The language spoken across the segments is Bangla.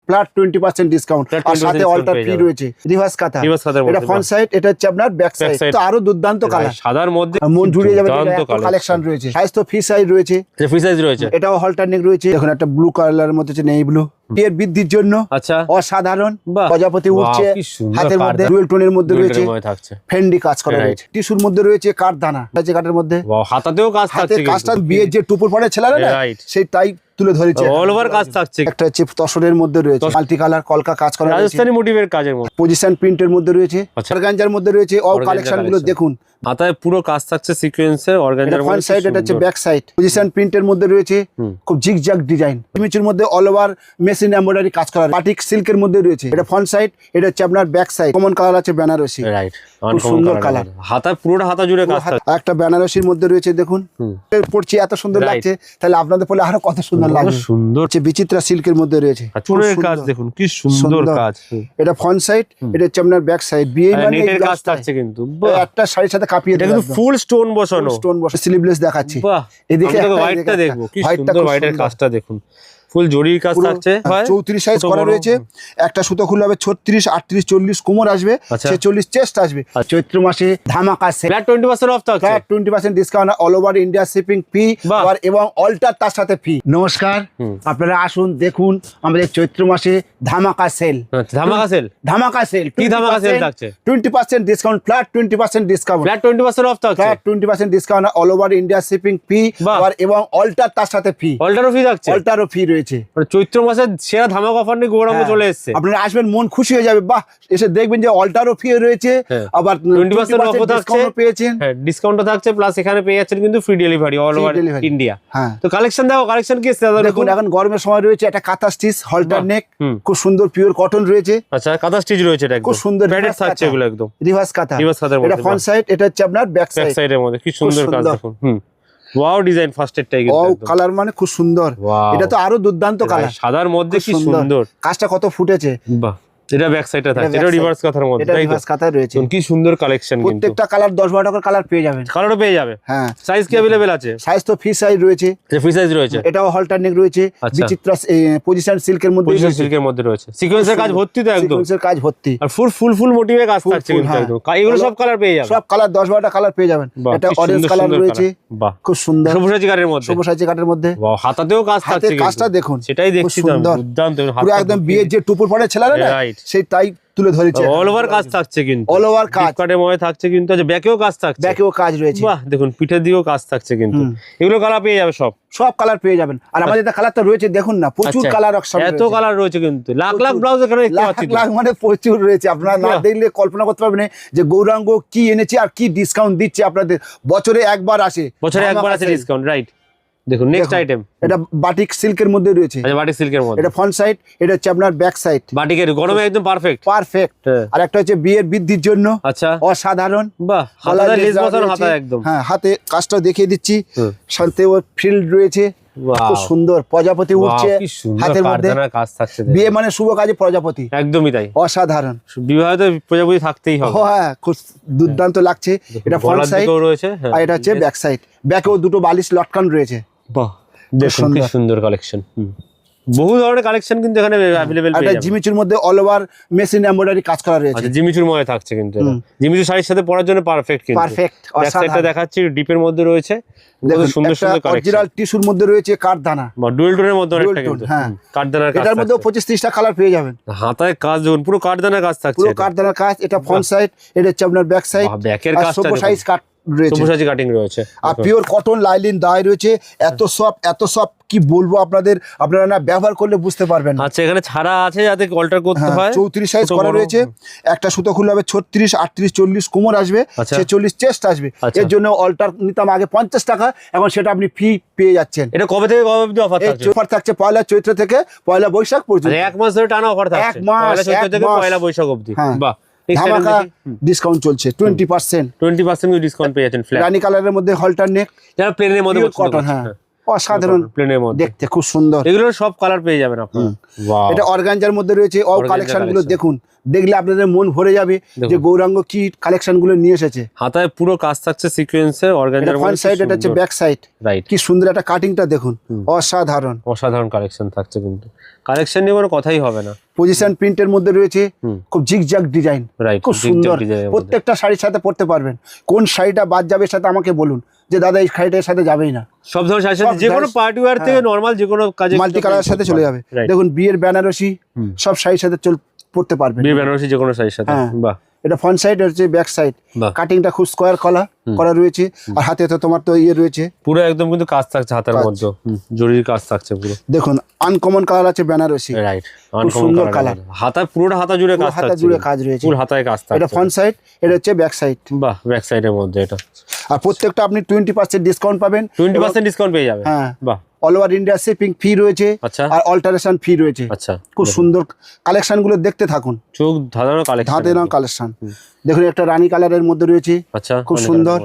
ফ্ল্যাট 20% ডিসকাউন্ট, আর সাথে অল্টার ফ্রি রয়েছে। রিভার্স কাঁথা, এটা ফ্রন্ট সাইড, এটা হচ্ছে আপনার ব্যাক সাইড। তো আরো দুর্দান্ত কালার, সাদার মধ্যে মন জুড়িয়ে যাবে, কালেকশন রয়েছে। সাইজ তো ফ্রি সাইজ রয়েছে, ফ্রি সাইজ রয়েছে, এটাও অল্টার নেক রয়েছে। দেখুন একটা ব্লু কালারের মধ্যে হচ্ছে নেই ব্লু, এর বৃদ্ধির জন্য আচ্ছা অসাধারণ প্রজাপতি উঠছে, হাতের মধ্যে ডুয়েল টোনের মধ্যে রয়েছে, ফেন্ডি কাজ করা রয়েছে, টিস্যুর মধ্যে রয়েছে কাঠদানা আছে, কাঠের মধ্যে হাতাতেও কাজ থাকছে, কাজটা বিয়ের যে টুপুর পরে ছেলেরা না সেই টাইপ তুলে ধরেছে, অল ওভার কাজ থাকছে। একটা হচ্ছে তসরের মধ্যে রয়েছে মাল্টি কালার কলকা কাজ করা রয়েছে, রাজস্থানি মোটিভের কাজের মধ্যে, পজিশন প্রিন্টের মধ্যে রয়েছে, অর্গানজার মধ্যে রয়েছে। অল কালেকশন গুলো দেখুন, হাতায় পুরো কাজ থাকছে সিকোয়েন্সের, অর্গানজার ফ্রন্ট সাইড, এটা হচ্ছে ব্যাক সাইড, পজিশন প্রিন্টের মধ্যে রয়েছে, খুব জিগজ্যাগ ডিজাইন, মিচুর মধ্যে অল ওভার মেশিন এমব্রয়ডারি কাজ করা, বাটিক সিল্কের মধ্যে রয়েছে। এটা ফ্রন্ট সাইড, এটা হচ্ছে আপনার ব্যাক সাইড, কমন কালার আছে বেনারসি, রাইট, খুব সুন্দর কালার, হাতায় পুরোটা হাতা জুড়ে কাজ থাকছে। একটা বেনারসির মধ্যে রয়েছে, দেখুন পড়ছি এত সুন্দর লাগছে, তাহলে আপনাদের বলে আরো কত সুন্দর লাগবে। সুন্দর হচ্ছে বিচিত্রা সিল্কের মধ্যে রয়েছে, চুনের কাজ দেখুন কি সুন্দর কাজ। এটা ফ্রন্ট সাইড, এটা হচ্ছে আপনার ব্যাক সাইড, বিয়ে মানে নেটের কাজ থাকছে, কিন্তু একটা শাড়ির সাথে কাপিয়ে দেবে, কিন্তু ফুল স্টোন বসানো, স্টোন বসানো, স্লিভলেস দেখাচ্ছি। বাহ, এদিকে হোয়াইটটা দেখবো, কি সুন্দর হোয়াইটের কাজটা দেখুন, ফুল জরির কাজ থাকছে। 34 সাইজ করা রয়েছে, একটা সুতো খুলে হবে 36, 38, 40 কোমর আসবে, 46 চেস্ট আসবে। চৈত্র মাসে ধামাকা সেল, ফ্ল্যাট 20% অফ থাকছে, flat 20% discount, all over India shipping free, এবং অল্টার তার সাথে ফ্রি। নমস্কার, আপনারা আসুন দেখুন আমাদের চৈত্র মাসে ধামাকা সেল। ধামাকা সেল, ধামাকা সেল, কি ধামাকা সেল থাকছে? 20% discount, flat 20% discount, flat 20% off থাকছে, flat 20% discount, all over India shipping free, এবং অল্টার তার সাথে ফ্রি, অল্টারও ফ্রি থাকছে, অল্টারও ফ্রি রয়েছে। চৈত্র মাসের সেরা ধামাকা অফার নিয়ে গৌরাঙ্গ চলে এসেছে। আপনারা আসবেন, মন খুশি হয়ে যাবে, বাহ, এসে দেখবেন যে অল্টারও ফ্রি রয়েছে, আবার 20% অফ থাকছে, পেয়েছেন, হ্যাঁ ডিসকাউন্টও থাকছে, প্লাস এখানে পেয়ে যাচ্ছেন কিন্তু free delivery all over India. তো কালেকশন দেখো, কালেকশন কি আছে দেখুন, এখন গরমের সময় রয়েছে একটা কাঁথা স্টিচ হলটার নেক, খুব সুন্দর পিওর কটন রয়েছে। আচ্ছা, কাঁথা স্টিচ রয়েছে, এটা খুব সুন্দর প্যাডেড থাকছে, এগুলো একদম রিভার্স কাঁথা, রিভার্স কাঁথার মধ্যে, এটা ফ্রন্ট সাইড, এটা হচ্ছে আপনার ব্যাক সাইডের মধ্যে, কি সুন্দর কাজ দেখুন। ওয়াও, ডিজাইন ফার্স্ট এডটাই কিন্তু একদম কালার মানে খুব সুন্দর, এটা তো আরো দুর্দান্ত কালার, সাদার মধ্যে কি সুন্দর কাজটা কত ফুটেছে। বাহ, এটা ব্যাক সাইডটা থাকছে, এটা রিভার্স কাঁথার মধ্যে, এটা রিভার্স কাঁথা রয়েছে, কি সুন্দর কালেকশন, কিন্তু প্রত্যেকটা কালার 10-12 টাকার কালার পেয়ে যাবেন, কালারও পেয়ে যাবে। হ্যাঁ, সাইজ কি अवेलेबल আছে? সাইজ তো ফ্রি সাইজ রয়েছে, ফ্রি সাইজ রয়েছে, এটাও হলটার নেক রয়েছে, বিচিত্রা পজিশন সিল্কের মধ্যে, পজিশন সিল্কের মধ্যে রয়েছে, সিকোয়েন্সের কাজ ভর্তি, তো একদম সিকোয়েন্সের কাজ ভর্তি, আর ফুল মোটিভে কাজ থাকছে কিন্তু একদম, এগুলো সব কালার পেয়ে যাবেন, সব কালার 10-12টা কালার পেয়ে যাবেন। এটা অরেঞ্জ কালার রয়েছে, বাহ, খুব সুন্দর, সবুজ কালারের মধ্যে, সবুজ কাঠের মধ্যে, বাহ, হাতাতেও কাজ থাকছে, কাজটা দেখুন, সেটাই দেখছি, দুর্দান্ত, পুরো একদম বিয়ের যে টুপুর পরে ছেলেরা না সেই টাইপ তুলে ধরেছে, অল ওভার কাজ থাকছে, কিন্তু অল ওভার কাজ কাটের মধ্যে থাকছে, কিন্তু ব্যাকেও কাজ থাকছে, ব্যাকেও কাজ রয়েছে, বাহ, দেখুন পিঠের দিকেও কাজ থাকছে, কিন্তু এগুলো কালার পেয়ে যাবে, সব কালার পেয়ে যাবেন। আর আমাদের এটা কালার তো রয়েছে, দেখুন না, প্রচুর কালার অপশন, এত কালার রয়েছে, কিন্তু লাখ ব্লাউজ এখানে দেখতে পাচ্ছি, লাখ মানে প্রচুর রয়েছে, আপনারা না দেখলে কল্পনা করতে পারবেন যে গৌরাঙ্গ কি এনেছে আর কি ডিসকাউন্ট দিচ্ছে আপনাদের। বছরে একবার আসে ডিসকাউন্ট, রাইট। দেখুন নেক্সট আইটেম, এটা বাটিক সিল্কের মধ্যে রয়েছে, আচ্ছা বাটিক সিল্কের মধ্যে, এটা ফ্রন্ট সাইড, এটা হচ্ছে আপনার ব্যাক সাইড, বাটিকের গরমে একদম পারফেক্ট, আর একটা হচ্ছে বিয়ের বৃদ্ধির জন্য, আচ্ছা অসাধারণ, বাহ, হাতে লেস বসানো, হাতে একদম, হ্যাঁ, হাতে কাজটা দেখিয়ে দিচ্ছি, সাথে ওর ফিল্ড রয়েছে, খুব সুন্দর প্রজাপতি উঠছে, হাতের মধ্যে কাজ থাকছে, বিয়ে মানে শুভ কাজে প্রজাপতি, একদমই তাই, অসাধারণ, বিবাহে তো প্রজাপতি থাকতেই হবে, হ্যাঁ, খুব দুর্দান্ত লাগছে। এটা ফ্রন্ট সাইড রয়েছে, আর এটা হচ্ছে ব্যাক সাইড, ব্যাকেও দুটো বালিশ লটকান রয়েছে, বাহ, দেখুন কি সুন্দর কালেকশন, বহু ধরনের কালেকশন কিন্তু এখানে अवेलेबल পেয়ে যাবেন। জিমিচুর মধ্যে অল ওভার মেশিন এমব্রয়ডারি কাজ করা রয়েছে, আচ্ছা জিমিচুর মধ্যে থাকছে, কিন্তু জিমিচুর শাড়ির সাথে পরার জন্য পারফেক্ট, কিন্তু পারফেক্ট, ব্যাক সাইডটা দেখাচ্ছি, ডিপের মধ্যে রয়েছে, দেখুন সুন্দর কালেকশন, অরিজিনাল টিস্যুর মধ্যে রয়েছে কাঠদানা, বা ডুয়েল টোনের মধ্যে অনেকটা, কিন্তু কাঠদানার কাজ, এটার মধ্যে 25-30টা কালার পেয়ে যাবেন, হাতায় কাজ দেখুন, পুরো কাঠদানার কাজ থাকছে, পুরো কাঠদানার কাজ, এটা ফ্রন্ট সাইড, এটা হচ্ছে আপনার ব্যাক সাইড, ব্যাকের কাজটা সবুজ সাইজ কাট রয়েছে, সবুজ কাটিং রয়েছে, আর পিওর কটন লাইলিন দায় রয়েছে, এত সফট কি বলবো আপনাদের, আপনারা না ব্যবহার করলে বুঝতে পারবেন। আচ্ছা, এখানে ছাড়া আছে যাতে অল্টার করতে হয়, 34 সাইজ করা রয়েছে, একটা সুতো খুলে হবে 36, 38, 40 কোমর আসবে, 46 চেস্ট আসবে, এর জন্য অল্টার নিতাম আগে 50 টাকা, এখন সেটা আপনি ফ্রি পেয়ে যাচ্ছেন। এটা কবে থেকে কবে অবধি অফার থাকছে? অফার থাকছে পয়লা চৈত্র থেকে পয়লা বৈশাখ পর্যন্ত, এক মাস ধরে টানা অফার থাকছে, এক মাস, পয়লা চৈত্র থেকে পয়লা বৈশাখ অবধি, বাহ, ধামাকা ডিসকাউন্ট চলছে, 20% ডিসকাউন্ট পেয়ে যাচ্ছেন ফ্ল্যাট, রানী কালারের মধ্যে হলটার নেক, যারা প্লেনের মধ্যে কটন, হ্যাঁ, অসাধারণ প্লেনের মধ্যে দেখতে, খুব সুন্দর। এগুলোর সব কালার পেয়ে যাবেন আপনারা। Wow! এটা অর্গানজার মধ্যে রয়েছে। Organza কালেকশন গুলো collection। দেখুন, দেখলে আপনাদের মন ভরে যাবে যে গৌরাঙ্গ কি কালেকশন গুলো নিয়ে এসেছে। হাতায় পুরো কাজ থাকছে সিকোয়েন্সের, অর্গানজার ফ্রন্ট সাইড, এটা হচ্ছে ব্যাক সাইড। রাইট, কি সুন্দর একটা কাটিংটা দেখুন, অসাধারণ অসাধারণ কালেকশন থাকছে কিন্তু। কালেকশন নিয়ে কোনো কথাই হবে না। পজিশন প্রিন্টের মধ্যে রয়েছে, খুব জিগজাগ ডিজাইন, রাইট, খুব সুন্দর। প্রত্যেকটা শাড়ির সাথে পরতে পারবেন। কোন শাড়িটা বাদ যাবে সাথে আমাকে বলুন যে দাদা এই শাড়িটার সাথে যাবেই না। সব ধরনের শাড়ির সাথে, যে কোনো পার্টি ওয়্যার থেকে নরমাল যে কোনো কাজে মাল্টি কালারের সাথে চলে যাবে। দেখুন বিয়ের বেনারসি সব শাড়ির সাথে পরতে পারবেন। বিয়ের বেনারসি যে কোনো শাড়ির সাথে। বাহ, এটা ফ্রন্ট সাইড, হচ্ছে ব্যাক সাইড। কাটিংটা খুব স্কোয়ার করা রয়েছে। আর হাতে তো তোমার তো ইয়ে রয়েছে পুরো একদম কিন্তু কাজ থাকছে হাতের মধ্যে, জরির কাজ থাকছে পুরো। দেখুন আনকমন কালার আছে বেনারসি। রাইট, খুব সুন্দর কালার। হাতা পুরোটা হাতা জুড়ে কাজ থাকছে, হাতা জুড়ে কাজ রয়েছে, পুরো হাতায় কাজ থাকছে। এটা ফ্রন্ট সাইড, এটা হচ্ছে ব্যাক সাইড। বাহ, ব্যাক সাইডের মধ্যে এটা। আর প্রত্যেকটা আপনি 20% ডিসকাউন্ট পাবেন। 20% ডিসকাউন্ট পেয়ে যাবেন। হ্যাঁ, বাহ। অল ওভার ইন্ডিয়া শিপিং ফি রয়েছে। আচ্ছা। আর অল্টারেশন ফি রয়েছে। আচ্ছা, খুব সুন্দর কালেকশন গুলো দেখতে থাকুন। চোখ ধাঁধানো কালেকশন, ধাঁধানো কালেকশন। দেখুন একটা রানী কালারের মধ্যে রয়েছে। আচ্ছা, খুব সুন্দর।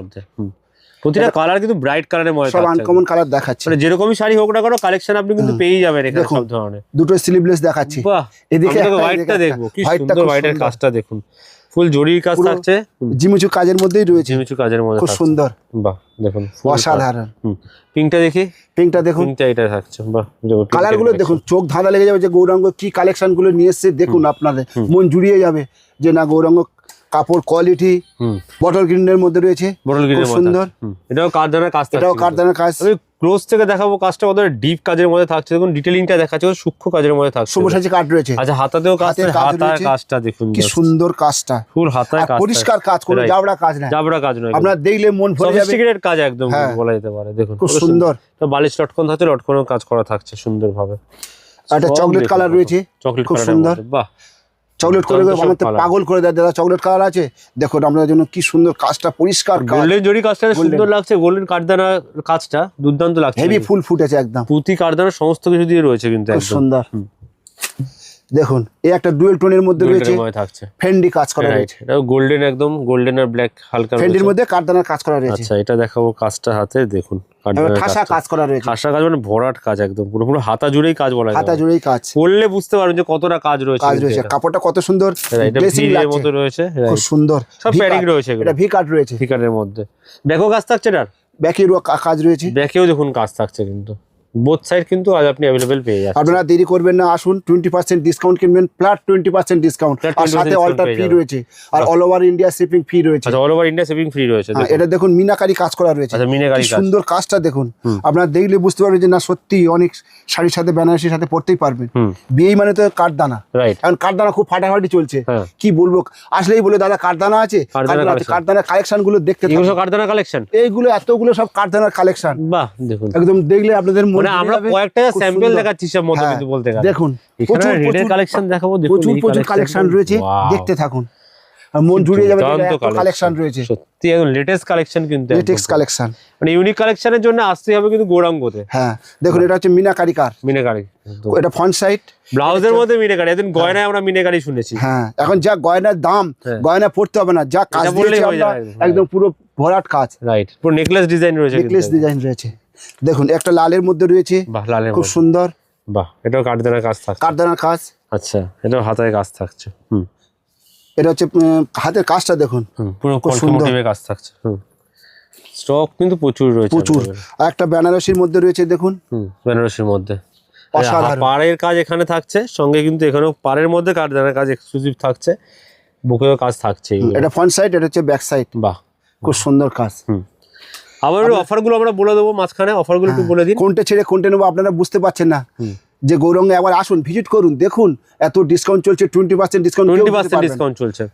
প্রতিটা কালার কিন্তু ব্রাইট কালারের মধ্যে, সব আনকমন কালার দেখাচ্ছে। মানে যেরকমই শাড়ি হোক না কেন কালেকশন আপনি কিন্তু পেয়ে যাবেন এখানে সব ধরনের। দুটো স্লিভলেস দেখাচ্ছি। বাহ, এদিকে হোয়াইটটা দেখবো, কি সুন্দর হোয়াইটের কাজটা দেখুন। ফুল জরির কাজ থাকছে, জিমিচু কাজের মধ্যেই রয়েছে, জিমিচু কাজের মধ্যে খুব সুন্দর। বাহ, দেখুন অসাধারণ। পিঙ্কটা দেখি, পিঙ্কটা দেখুন, পিঙ্কটা এটা থাকছে। বাহ, কালার গুলো দেখুন, চোখ ধাঁধা লেগে যাবে যে গৌরাঙ্গ কি কালেকশন গুলো নিয়ে এসছে। দেখুন আপনাদের মন জুড়িয়ে যাবে যে না গৌরাঙ্গ কাপড় কোয়ালিটি। বটল গ্রিনের মধ্যে রয়েছে, বটল গ্রিনের মধ্যে সুন্দর। এটাও কারদানার কাজ থাকছে, এটাও কারদানার কাজ। আমি ক্লোজ থেকে দেখাবো কাজটা, ওদের ডিপ কাজের মধ্যে থাকছে। দেখুন ডিটেইলিংটা দেখাচ্ছে, সূক্ষ্ম কাজের মধ্যে থাকছে। সবুজ কাট রয়েছে। আচ্ছা, হাতাতেও কাজ, হাতার কাজটা দেখুন কি সুন্দর কাজটা, ফুল হাতায় কাজ, পরিষ্কার কাজ, কোনো জাবড়া কাজ না, জাবড়া কাজ নয়। আপনারা দেখলে মন ভরে যাবে। সফিস্টিকেটেড কাজ একদম বলা যেতে পারে। দেখুন খুব সুন্দর। তো বালিশ লটকন থাকছে, লটকনের কাজ করা থাকছে সুন্দরভাবে। একটা চকলেট কালার রয়েছে, চকলেট খুব সুন্দর। বাহ, চকলেট করে বানাতে পাগল করে দেয় দাদা। চকলেট কালার আছে, দেখুন আপনাদের জন্য কি সুন্দর কাজটা, পরিষ্কার কাজ। গোল্ডেন জরি কাজটা সুন্দর লাগছে, গোল্ডেন কারদানা কাজটা দুর্দান্ত লাগছে, হেভি ফুল ফুটেছে একদম। পুঁতি কারদানা সমস্ত কিছু দিয়ে রয়েছে কিন্তু খুব একদম সুন্দর। দেখুন এই একটা ডুয়েল টোনের মধ্যে রয়েছে, থাকছে ফেন্ডি কাজ করা রয়েছে। এটা গোল্ডেন, একদম গোল্ডেন আর ব্ল্যাক হালকা ফেন্ডির মধ্যে কারদানার কাজ করা রয়েছে। আচ্ছা, এটা দেখাবো কাজটা হাতে দেখুন। ঠাসা কাজ করা রয়েছে, ঠাসা কাজ মানে ভরাট কাজ, একদম পুরো পুরো হাতা জুড়েই কাজ বলা যায়। হাতা জুড়েই কাজ, বললে বুঝতে পারবেন যে কতটা কাজ রয়েছে। কাপড়টা কত সুন্দর, এটা ভি এর মতো রয়েছে, খুব সুন্দর। সব প্যাডিং রয়েছে, এটা ভি কাট রয়েছে, ভি কাটের মধ্যে। ব্যাকও কাজ থাকছে, এটার ব্যাকেরও কাজ রয়েছে। ব্যাকেও দেখুন কাজ থাকছে কিন্তু বোথ সাইড কিন্তু আজ আপনি अवेलेबल পেয়ে যাচ্ছেন। আপনারা দেরি করবেন না, আসুন। 20% ডিসকাউন্ট কিনবেন, প্লাস 20% ডিসকাউন্ট, আর সাথে অল্টার ফ্রি রয়েছে, আর all over India shipping free রয়েছে। আচ্ছা, all over India shipping free রয়েছে। এটা দেখুন মিনাকারি কাজ করা রয়েছে। আচ্ছা, মিনাকারি কাজ, সুন্দর কাজটা দেখুন। আপনারা দেখলে বুঝতে পারবেন যে না সত্যি অনেক শাড়ির সাথে বেনারসির সাথে পরতেই পারবেন। বিয়ে মানে তো কাঠদানা, রাইট। এখন কাঠদানা খুব ফাটাফাটি চলছে। কি বলবো, আসলেই বলে দাদা কাঠদানা আছে, কাঠদানার কালেকশন গুলো দেখতে থাকুন। এগুলো কাঠদানা কালেকশন, এইগুলো এতগুলো সব কাঠদানার কালেকশন। বাহ, দেখুন একদম দেখলে আপনাদের মনে আমরা কয়েকটা স্যাম্পল দেখাচ্ছি সব মধ্যে কিন্তু বলতে গেলে। দেখুন এখানে রেডের কালেকশন দেখাবো, দেখুন প্রচুর কালেকশন রয়েছে, দেখতে থাকুন, মন জুড়িয়ে যাবে। কালেকশন রয়েছে সত্যি একদম লেটেস্ট কালেকশন, কিন্তু লেটেস্ট কালেকশন, মানে ইউনিক কালেকশনের জন্য আসতে হবে কিন্তু গৌরাঙ্গতে। হ্যাঁ দেখুন এটা হচ্ছে মিনাকারি কার, মিনাকারি। এটা ফ্রন্ট সাইড, ব্লাউজের মধ্যে মিনাকারি। এদিন গয়নায় আমরা মিনাকারি শুনেছি। হ্যাঁ, এখন যা গয়নার দাম, গয়না পড়তে হবে না, যা কাজ দিয়েছে আমরা একদম পুরো ভরাট কাজ। রাইট, পুরো নেকলেস ডিজাইন রয়েছে, নেকলেস ডিজাইন রয়েছে। দেখুন একটা লালের মধ্যে রয়েছে, বাহ, লালের খুব সুন্দর। বাহ, এটাও কাঠদানার কাজ থাকছে, কাঠদানার কাজ। আচ্ছা, এটাও হাতের কাজ থাকছে। এটা হচ্ছে হাতের কাজটা দেখুন, পুরো মোটিভের কাজ থাকছে। স্টক কিন্তু প্রচুর রয়েছে, প্রচুর। আর একটা বেনারসির মধ্যে রয়েছে দেখুন, বেনারসির মধ্যে পাড়ের কাজ এখানে থাকছে, সঙ্গে কিন্তু এখানেও পাড়ের মধ্যে কাঠদানার কাজ এক্সক্লুসিভ থাকছে, বুকেও কাজ থাকছে। এটা ফ্রন্ট সাইড, এটা হচ্ছে ব্যাক সাইড। বাহ, খুব সুন্দর কাজ। আবার অফারগুলো আমরা বলে দেবো মাঝখানে, অফারগুলো একটু বলে দিন। কোনটা ছেড়ে কোনটা নেবো আপনারা বুঝতে পারছেন না। যে গৌরাঙ্গে একবার আসুন, ভিজিট করুন, দেখুন এত ডিসকাউন্ট চলছে, 20% ডিসকাউন্ট, 20% ডিসকাউন্ট চলছে।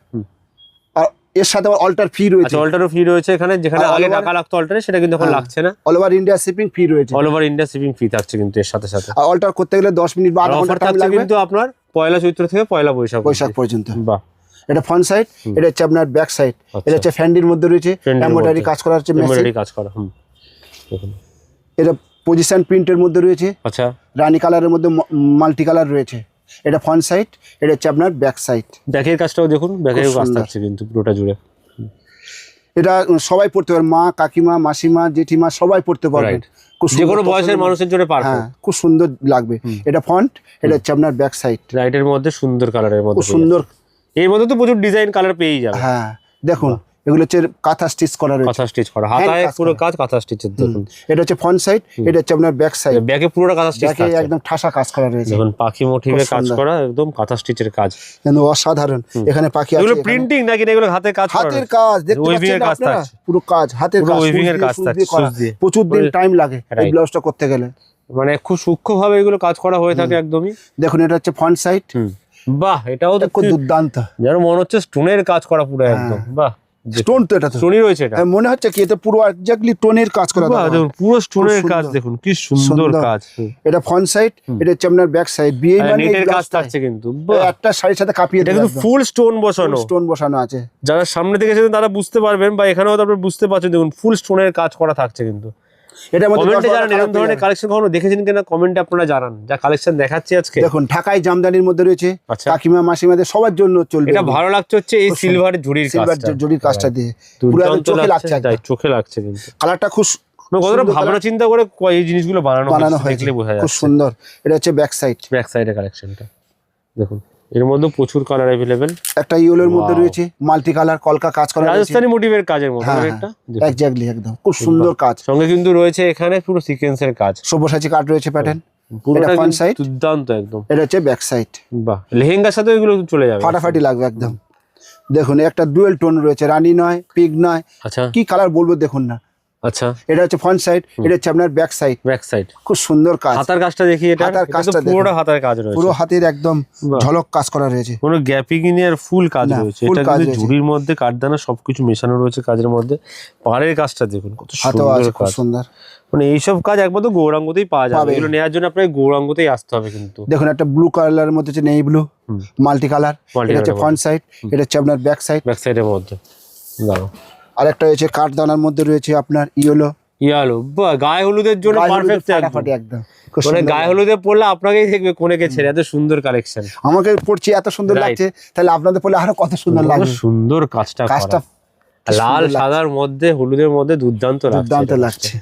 আর এর সাথে আবার অল্টার ফি রয়েছে। আচ্ছা, অল্টারও ফি রয়েছে এখানে, যেখানে আগে টাকা লাগতো অল্টারে, সেটা কিন্তু এখন লাগছে না। অল ওভার ইন্ডিয়া শিপিং ফি রয়েছে, অল ওভার ইন্ডিয়া শিপিং ফি থাকছে কিন্তু এর সাথে সাথে। আর অল্টার করতে গেলে 10 মিনিট বা আধা ঘন্টা টাইম লাগবে কিন্তু আপনার পয়লা চৈত্র থেকে পয়লা বৈশাখ পর্যন্ত। বাহ, এটা ফ্রন্ট সাইড, এটা হচ্ছে আপনার ব্যাক সাইড। এটা হচ্ছে ফ্যান্ডির মধ্যে রয়েছে, এমব্রয়ডারি কাজ করা হচ্ছে, এমব্রয়ডারি কাজ করা। এটা পজিশন প্রিন্টের মধ্যে রয়েছে। আচ্ছা, রানী কালারের মধ্যে মাল্টি কালার রয়েছে। এটা ফ্রন্ট সাইড, এটা হচ্ছে আপনার ব্যাক সাইড। ব্যাকের কাজটাও দেখুন, ব্যাকের কাজ থাকছে কিন্তু পুরোটা জুড়ে। এটা সবাই পড়তে পারবে, মা, কাকিমা, মাসিমা, জেঠিমা সবাই পড়তে পারবেন। যে কোনো বয়সের মানুষের জন্য পারফেক্ট। হ্যাঁ, খুব সুন্দর লাগবে। এটা ফন্ট, এটা হচ্ছে আপনার ব্যাক সাইড। রাইটের মধ্যে সুন্দর কালারের মধ্যে, খুব সুন্দর। এর মধ্যে তো প্রচুর ডিজাইন কালার পেয়েই যাবে। হ্যাঁ দেখুন, এগুলো হচ্ছে কাঁথা স্টিচ করা রয়েছে, কাঁথা স্টিচ করা, হাতায় পুরো কাজ কাঁথা স্টিচের। দেখুন এটা হচ্ছে ফ্রন্ট সাইড, এটা হচ্ছে আপনার ব্যাক সাইড। ব্যাকে পুরোটা কাঁথা স্টিচ ব্যাকে একদম ঠাসা কাজ করা রয়েছে। দেখুন পাখি মোটিভে কাজ করা, একদম কাঁথা স্টিচের কাজ, কিন্তু অসাধারণ। এখানে পাখি আছে, এগুলো প্রিন্টিং নাকি এগুলো হাতে কাজ করা? হাতের কাজ, দেখতে পাচ্ছেন না আপনারা, পুরো কাজ হাতের কাজ, উইভিং এর কাজ থাকছে, সুচ দিয়ে। প্রচুর দিন টাইম লাগে এই ব্লাউজটা করতে গেলে, মানে খুব সূক্ষ্মভাবে এগুলো কাজ করা হয়ে থাকে একদমই। দেখুন এটা হচ্ছে ফ্রন্ট সাইড। বাহ, এটাও তো খুব দুর্দান্ত, যেন মনে হচ্ছে স্টোনের কাজ করা পুরো একদম। বাহ, স্টোন তো, এটা তো স্টোনই রয়েছে, এটা মনে হচ্ছে কি এটা পুরো এক্স্যাক্টলি টোনের কাজ করা। দেখুন পুরো স্টোনের কাজ, দেখুন কি সুন্দর কাজ। এটা ফ্রন্ট সাইড, এটা হচ্ছে আপনার ব্যাক সাইড। বিয়ে মানে নেটের কাজ থাকছে কিন্তু, একটা শাড়ির সাথে কাপিয়ে এটা কিন্তু ফুল স্টোন বসানো, স্টোন বসানো আছে। যারা সামনে থেকে এসেছেন তারা বুঝতে পারবেন, বা এখানেও তো আপনারা বুঝতে পারছেন। দেখুন ফুল স্টোনের কাজ করা থাকছে কিন্তু। এটা মধ্যে কমেন্টে জানান এরকম ধরনের কালেকশন কখনো দেখেছেন কিনা, কমেন্টে আপনারা জানান। যা কালেকশন দেখাচ্ছি আজকে, দেখুন ঢাকায় জামদানির মধ্যে রয়েছে, আচ্ছা। কাকিমা মাসিমাদের সবার জন্য চলবে। এটা ভালো লাগছে হচ্ছে এই সিলভার জরির সিলভার কাজটা, জরির কাজটা দিয়ে পুরো একদম চোখে লাগছে, তাই চোখে লাগছে কিন্তু। কালারটা খুব কতটা ভাবনা চিন্তা করে এই জিনিসগুলো বানানো হয়েছে দেখলে বোঝা যাচ্ছে। খুব সুন্দর। এটা হচ্ছে ব্যাক সাইড, ব্যাক সাইডের কালেকশনটা দেখুন। এর মধ্যে প্রচুর কালার अवेलेबल। একটা ইয়েলোর মধ্যে রয়েছে মাল্টি কালার কলকা কাজ করা রয়েছে, রাজস্থানি মোটিভের কাজের মধ্যে একটা এক্স্যাক্টলি একদম খুব সুন্দর কাজ। সঙ্গে কিন্তু রয়েছে এখানে পুরো সিকোয়েন্সের কাজ, সব্যসাচী কাট রয়েছে প্যাটার্ন। পুরোটা ফ্রন্ট সাইড, দুর্দান্ত একদম। এটা হচ্ছে ব্যাক সাইড। বাহ, লেহেঙ্গার সাথে এগুলো চলে যাবে, ফাটাফাটি লাগবে একদম। দেখুন একটা ডুয়েল টোন রয়েছে, রানী নয় পিগ নয়, আচ্ছা কি কালার বলবো দেখুন না। আচ্ছা, এটা হচ্ছে ফ্রন্ট সাইড, এটা হচ্ছে আপনার ব্যাক সাইড। ব্যাক সাইড খুব সুন্দর কাজ। হাতার কাজটা দেখি, এটা হাতার কাজটা পুরোটা হাতার কাজ রয়েছে, পুরো হাতের একদম ঝলক কাজ করা রয়েছে, কোনো গ্যাপিং নেই আর ফুল কাজ রয়েছে। এটা কিন্তু ঝুড়ির মধ্যে কাঠদানা সবকিছু মেশানো রয়েছে কাজের মধ্যে। পাড়ের কাজটা দেখুন কত সুন্দর কাজ, সুন্দর। মানে এইসব কাজ একমাত্র গৌরাঙ্গতেই পাওয়া যাবে। এগুলো নেওয়ার জন্য আপনাকে গৌরাঙ্গতেই আসতে হবে কিন্তু। দেখুন একটা ব্লু কালারের মধ্যে হচ্ছে নেই ব্লু মাল্টি কালার, এটা হচ্ছে ফ্রন্ট সাইড, এটা হচ্ছে আপনার ব্যাক সাইড। ব্যাক সাইডের মধ্যে দাও, আর একটা হচ্ছে কাঠদানার মধ্যে রয়েছে আপনার ইয়েলো। ইয়ালো, বাহ, গায়ে হলুদের জন্য পারফেক্ট একদম। মানে গায়ে হলুদে পড়লে আপনাকেই দেখবে কোনেকে ছেড়ে, এত সুন্দর কালেকশন। আমাকে পড়ছি এত সুন্দর লাগছে, তাহলে আপনাদের পড়লে আরো কত সুন্দর লাগবে। সুন্দর কাজটা লাল সাদার মধ্যে হলুদের মধ্যে দুর্দান্ত লাগছে।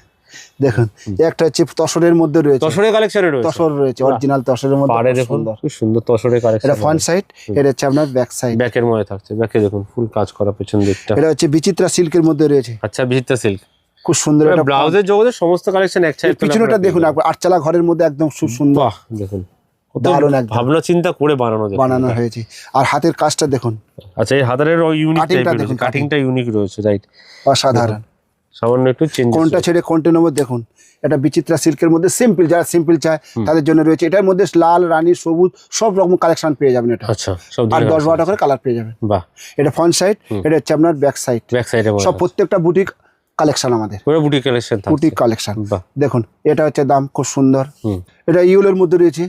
দেখুন একটা হচ্ছে তসরের মধ্যে রয়েছে, তসরের কালেকশনে রয়েছে, তসর রয়েছে অরিজিনাল তসরের মধ্যে। পাড়ে দেখুন খুব সুন্দর তসরের কালেকশন। এটা ফ্রন্ট সাইড, এটা হচ্ছে আপনার ব্যাক সাইড। ব্যাকের মধ্যে থাকছে, ব্যাকে দেখুন ফুল কাজ করা পেছন দিকটা। এটা হচ্ছে বিচিত্রা সিল্কের মধ্যে রয়েছে। আচ্ছা, বিচিত্রা সিল্ক খুব সুন্দর। এটা ব্লাউজের জগতের সমস্ত কালেকশন এক সাইড। পিছনটা দেখুন আটচালা ঘরের মধ্যে একদম খুব সুন্দর। বাহ, দেখুন দারুণ একদম ভাবনা চিন্তা করে বানানো হয়েছে। আর হাতের কাজটা দেখুন। আচ্ছা, এই হাতের ইউনিক টাইপের রয়েছে, কাটিংটা ইউনিক রয়েছে, রাইট, অসাধারণ। সামান্য একটু চেঞ্জ, কোনটা ছেড়ে কোনটা নেবো দেখুন। এটা বিচিত্রা সিল্কের মধ্যে সিম্পল, যারা সিম্পল চায় তাদের জন্য রয়েছে। এটার মধ্যে লাল, রানী, সবুজ সব রকম কালেকশন পেয়ে যাবেন এটা। আচ্ছা, সব আর 10-12টা করে কালার পেয়ে যাবেন। বাহ, এটা ফ্রন্ট সাইড, এটা হচ্ছে আপনার ব্যাক সাইড। ব্যাক সাইডে সব প্রত্যেকটা বুটিক কালেকশন আমাদের, পুরো বুটিক কালেকশন থাকছে, বুটিক কালেকশন। বাহ, দেখুন এটা হচ্ছে দাম খুব সুন্দর। এটা ইউলের মধ্যে রয়েছে,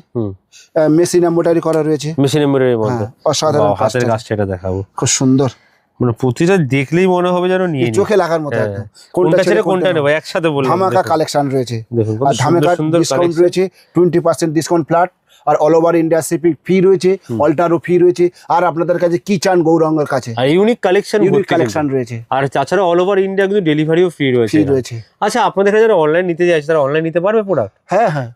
মেশিন এমব্রয়ডারি করা রয়েছে, মেশিন এমব্রয়ডারির মধ্যে। অসাধারণ হাতের কাজটা এটা দেখাবো, খুব সুন্দর। মানে প্রতিটা দেখলেই মনে হবে যেন নিয়ে চোখে লাগার মতো একদম। কোনটা ছেড়ে কোনটা নেব একসাথে বললাম। ধামাকা কালেকশন রয়েছে, দেখুন আর ধামাকা ডিসকাউন্ট রয়েছে, 20% ডিসকাউন্ট ফ্ল্যাট। আর অল ওভার ইন্ডিয়া শিপিং ফি রয়েছে, অল্টারও ফি রয়েছে। আর আপনাদের কাছে কি চান গৌরাঙ্গের কাছে, আর ইউনিক কালেকশন রয়েছে। আর তাছাড়া অল ওভার ইন্ডিয়া কিন্তু ডেলিভারিও ফ্রি রয়েছে। আচ্ছা, আপনাদের কাছে যারা অনলাইন নিতে চাইছে তারা অনলাইন নিতে পারবে প্রোডাক্ট? হ্যাঁ হ্যাঁ,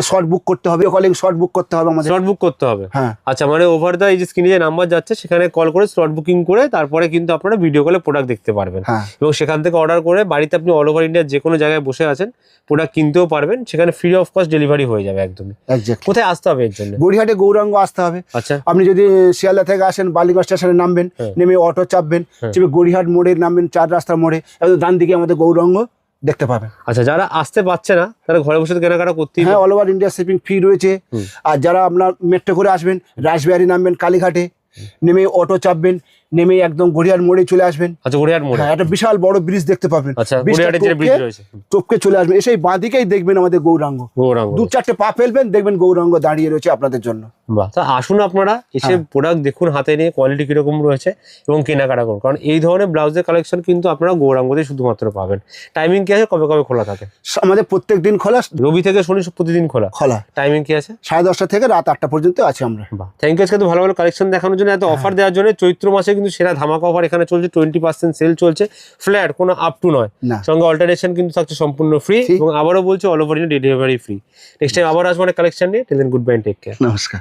শর্ট বুক করতে হবে, কলিং শর্ট বুক করতে হবে আমাদের, শর্ট বুক করতে হবে। হ্যাঁ, আচ্ছা, মানে ওভার দা এই যে স্ক্রিনে যে নাম্বার যাচ্ছে সেখানে কল করে স্লট বুকিং করে তারপরে কিন্তু আপনারা ভিডিও কলে প্রোডাক্ট দেখতে পারবেন, এবং সেখান থেকে অর্ডার করে বাড়িতে আপনি অল ওভার ইন্ডিয়ার যে কোনো জায়গায় বসে আছেন প্রোডাক্ট কিনতেও পারবেন। সেখানে ফ্রি অফ কস্ট ডেলিভারি হয়ে যাবে একদমই। কোথায় আসতে হবে এর জন্য? গড়িয়াহাটে গৌরাঙ্গ আসতে হবে। আচ্ছা, আপনি যদি শিয়ালদা থেকে আসেন বালিগঞ্জ স্টেশনে নামবেন, নেমে অটো চাপবেন, চেপে গড়িয়াহাট মোড়ে নামবেন, 4 রাস্তার মোড়ে, একদম ডান দিকে আমাদের গৌরাঙ্গ দেখতে পাবেন। আচ্ছা, যারা আসতে পারছে না তারা ঘরে বসে কেনাকাটা করতেই, হ্যাঁ, all over India shipping free রয়েছে। আর যারা আপনার মেট্রো করে আসবেন, রাসবিহারি নামবেন কালীঘাটে, নেমে অটো চাপবেন, নেমে একদম গড়িয়ার মোড়ে চলে আসবেন। আচ্ছা, গড়িয়ার মোড়ে একটা বিশাল বড় ব্রিজ দেখতে পাবেন। আচ্ছা, গড়িয়াহাটে যে ব্রিজ রয়েছে টপকে চলে আসবেন, এসে বাঁদিকেই দেখবেন আমাদের গৌরাঙ্গ। 2-4টে পা ফেলবেন, দেখবেন গৌরাঙ্গ দাঁড়িয়ে রয়েছে আপনাদের জন্য। বাহ, তা আসুন আপনারা এসে প্রোডাক্ট দেখুন হাতে নিয়ে, কোয়ালিটি কিরকম রয়েছে এবং কেনাকাটা করুন। কারণ এই ধরনের ব্লাউজের কালেকশন কিন্তু আপনারা গৌরাঙ্গতেই শুধুমাত্র পাবেন। টাইমিং কি আছে, কবে কবে খোলা থাকে? আমাদের প্রত্যেক দিন খোলা, রবি থেকে শনি প্রতিদিন খোলা। টাইমিং কি আছে? 10:30 থেকে রাত 8টা পর্যন্ত আছে আমরা। বাহ, থ্যাংক ইউ। আজকে তো ভালো ভালো কালেকশন দেখানোর জন্য, এত অফার দেওয়ার জন্য। চৈত্র মাসে কিন্তু সেরা ধামাকা অফার এখানে চলছে, 20% সেল চলছে, ফ্ল্যাট, কোনো আপ টু নয়, না সঙ্গে অল্টারেশন কিন্তু থাকছে সম্পূর্ণ ফ্রি, এবং আবারও বলছি all over India delivery free. Next time আবার আসবো অনেক কালেকশন নিয়ে। Till then good bye, take care. নমস্কার।